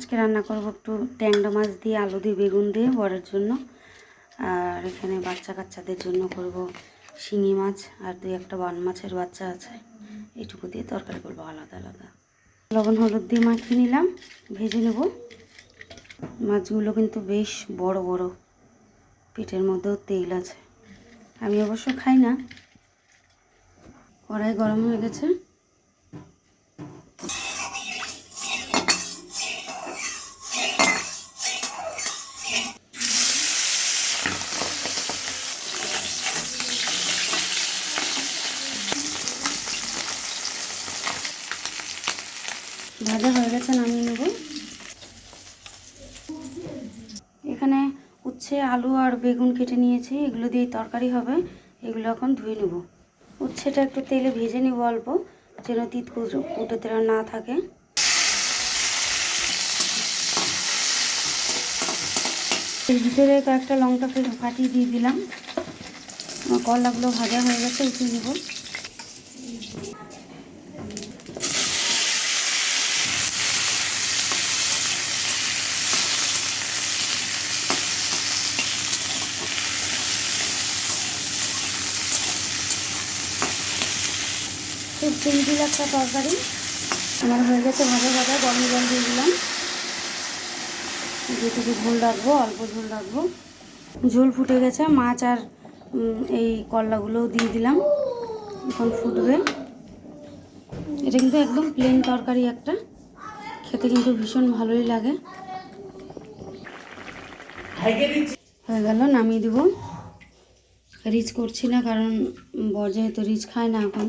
আজকে রান্না করব একটু ট্যাংরা মাছ দিয়ে আলু দিয়ে বেগুন দিয়ে বড়ার জন্য। আর এখানে বাচ্চা কাচ্চাদের জন্য করব শিঙি মাছ, আর দুই একটা বান মাছের বাচ্চা আছে, এইটুকু দিয়ে তরকারি করবো আলাদা আলাদা। লবণ হলুদ দিয়ে মাখিয়ে নিলাম, ভেজে নেব। মাছগুলো কিন্তু বেশ বড় বড়, পেটের মধ্যেও তেল আছে। আমি অবশ্য খাই না। কড়াই গরম হয়ে গেছে, ভাজা হয়ে গেছে, নামিয়ে নেব। এখানে উচ্ছে আলু আর বেগুন কেটে নিয়েছি, এগুলো দিয়ে তরকারি হবে। এগুলো এখন ধুয়ে নেব। উচ্ছেটা একটু তেলে ভেজে নেব অল্প, যেন তিত কুটোতে না থাকে। এর ভিতরে কয়েকটা লঙ্কা ফাটিয়ে দিয়ে দিলাম। করলাগুলো ভাজা হয়ে গেছে, উঠিয়ে নেব। খুব সিম্পল একটা তরকারি আমার হয়ে গেছে। ভাজা ভাজা গরম জল দিয়ে দিলাম। যেটুকু ঝোল রাখবো, অল্প ঝোল রাখবো। ঝোল ফুটে গেছে, মাছ আর এই করলাগুলোও দিয়ে দিলাম, এখন ফুটবে। এটা কিন্তু একদম প্লেন তরকারি একটা, খেতে কিন্তু ভীষণ ভালোই লাগে। হয়ে গেল, নামিয়ে দেবো। রিচ করছি না, কারণ বর যেহেতু রিচ খায় না এখন।